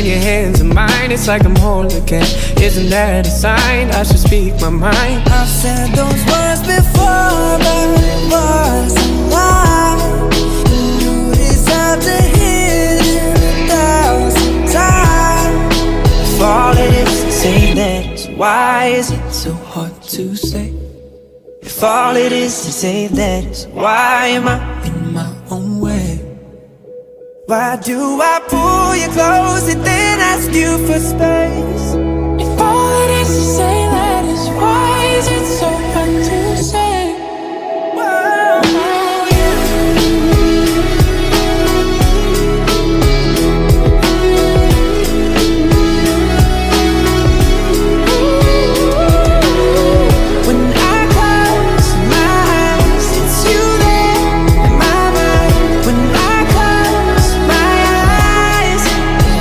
When your hands are mine, it's like I'm whole again. Isn't that a sign? I should speak my mind. I've said those words before, but it was a lie. You deserve to hear it 1,000 times. If all it is to say that, why is it so hard to say? If all it is to say that, why am I in my own way? Why do I pull you close and then ask you for space?